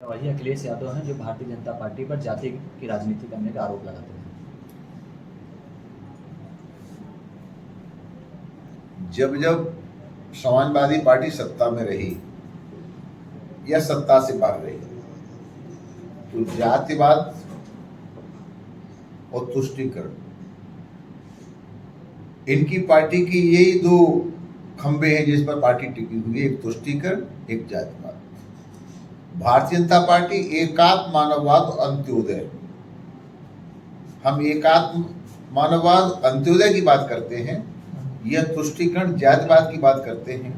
वही अखिलेश यादव हैं जो भारतीय जनता पार्टी पर जाति की राजनीति करने का आरोप लगाते हैं। जब जब समाजवादी पार्टी सत्ता में रही या सत्ता से बाहर रही तो जातिवाद और तुष्टीकरण, इनकी पार्टी की यही दो खंबे हैं जिस पर पार्टी टिकी हुई है, एक तुष्टीकरण, एक जातिवाद। भारतीय जनता पार्टी एकात्म मानववाद और अंत्योदय, हम एकात्म मानववाद अंत्योदय की बात करते हैं, यह तुष्टीकरण जातिवाद की बात करते हैं।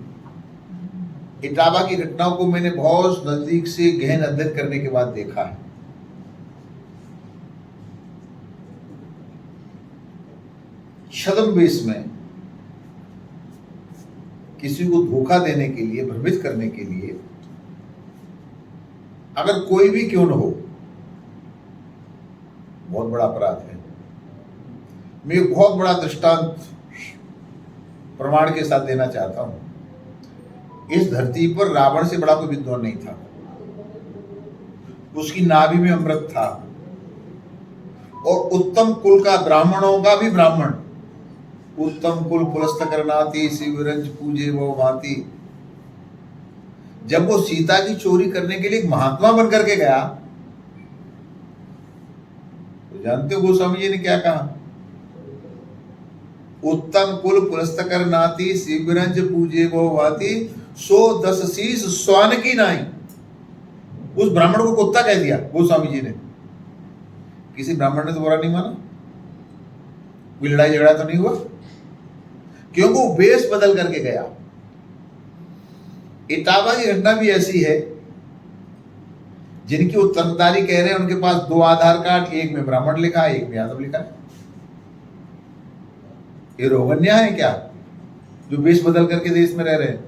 इटावा की घटनाओं को मैंने बहुत नजदीक से गहन अध्ययन करने के बाद देखा है। छद्मवेश में किसी को धोखा देने के लिए, भ्रमित करने के लिए, अगर कोई भी क्यों न हो, बहुत बड़ा अपराध है। मैं एक बहुत बड़ा दृष्टांत प्रमाण के साथ देना चाहता हूं। इस धरती पर रावण से बड़ा कोई विद्वान नहीं था। उसकी नाभि में अमृत था और उत्तम कुल का, ब्राह्मणों का भी ब्राह्मण, उत्तम कुल पुलस्त करनाती शिवरंज पूजे वो भांति। जब वो सीता की चोरी करने के लिए एक महात्मा बनकर के गया तो जानते हो गोस्वामी जी ने क्या कहा? उत्तम कुल पुलस्त करनाती शिवरंज पूजे वो भांति, सो 10 शीश स्वान की नाई। उस ब्राह्मण को कुत्ता कह दिया गोस्वामी जी ने। किसी ब्राह्मण ने तो बुरा नहीं माना, कोई लड़ाई झगड़ा तो नहीं हुआ, क्योंकि वो वेश बदल करके गया। इटावा की घटना भी ऐसी है। जिनकी उत्तरदारी कह रहे हैं उनके पास 2 आधार कार्ड, एक में ब्राह्मण लिखा है, एक में यादव लिखा है। ये रोगन्या है क्या जो वेश बदल करके देश में रह रहे हैं?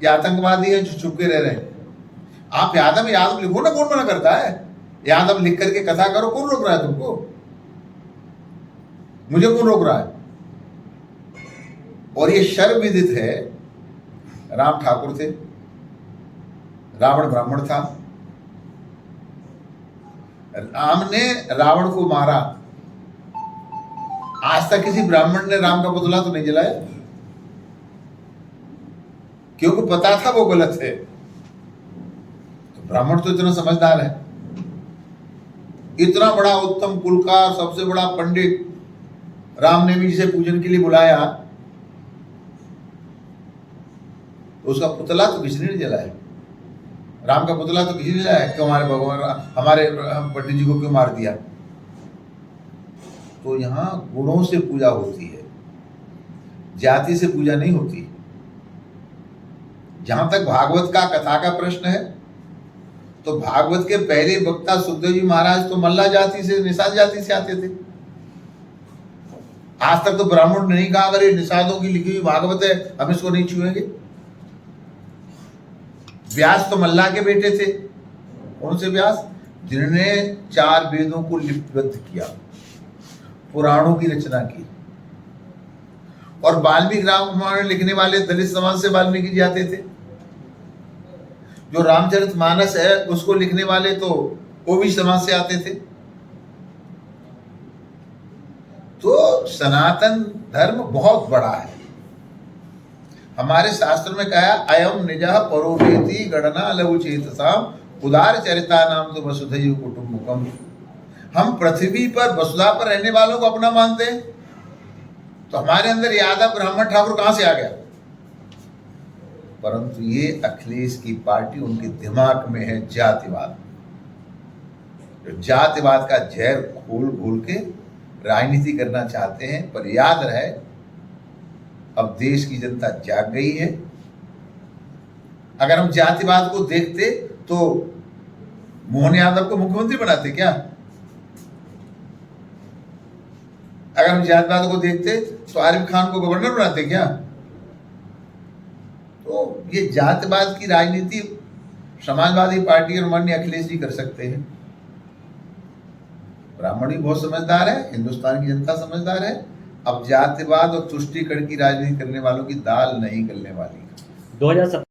ये आतंकवादी है जो छुप के रह रहे हैं। आप यादव यादव लिखो ना, कौन मना करता है? यादव लिख करके कथा करो, कौन रोक रहा है तुमको? मुझे कौन रोक रहा है? और ये सर्वविदित है, राम ठाकुर थे, रावण ब्राह्मण था। राम ने रावण को मारा। आज तक किसी ब्राह्मण ने राम का पुतला तो नहीं जलाया, क्योंकि पता था वो गलत है। तो ब्राह्मण तो इतना समझदार है, इतना बड़ा उत्तम कुल का सबसे बड़ा पंडित राम ने भी जिसे पूजन के लिए बुलाया, उसका पुतला तो किसी ने नहीं जलाया। राम का पुतला तो किसी ने जलाया। क्यों? हमारे भगवान, हमारे पंडित जी को क्यों मार दिया? तो यहां गुणों से पूजा होती है, जाति से पूजा नहीं होती। जहां तक भागवत का, कथा का प्रश्न है, तो भागवत के पहले वक्ता सुखदेव जी महाराज तो मल्ला जाति से, निषाद जाति से आते थे। आज तक तो ब्राह्मण ने नहीं कहा अगर ये निषादों की लिखी हुई भागवत है हम इसको नहीं छुएंगे। व्यास तो मल्ला के बेटे थे। कौन से व्यास? जिन्होंने 4 वेदों को लिपिबद्ध किया, पुराणों की रचना की। और वाल्मीकि रामायण लिखने वाले दलित समाज से वाल्मीकि जी आते थे। जो रामचरितमानस है उसको लिखने वाले तो ओबीसी समाज से आते थे। तो सनातन धर्म बहुत बड़ा है। हमारे शास्त्र में कहा अयम निजः परोवेति गणना लवचेतसाम उदार चरिता नाम तो वसुधैव कुटुंबकम। हम पृथ्वी पर, वसुधा पर रहने वालों को अपना मानते हैं, तो हमारे अंदर यादव ब्राह्मण ठाकुर कहां से आ गया? परंतु ये अखिलेश की पार्टी, उनके दिमाग में है जातिवाद। जातिवाद का जहर घोल घोल के राजनीति करना चाहते हैं। पर याद रहे, अब देश की जनता जाग गई है। अगर हम जातिवाद को देखते तो मोहन यादव को मुख्यमंत्री बनाते क्या? अगर हम जातिवाद को देखते तो आरिफ खान को गवर्नर बनाते क्या? तो ये जातिवाद की राजनीति समाजवादी पार्टी और माननीय अखिलेश जी कर सकते हैं। ब्राह्मण भी बहुत समझदार है, हिंदुस्तान की जनता समझदार है। अब जातिवाद और तुष्टीकरण की राजनीति करने वालों की दाल नहीं गलने वाली। 2017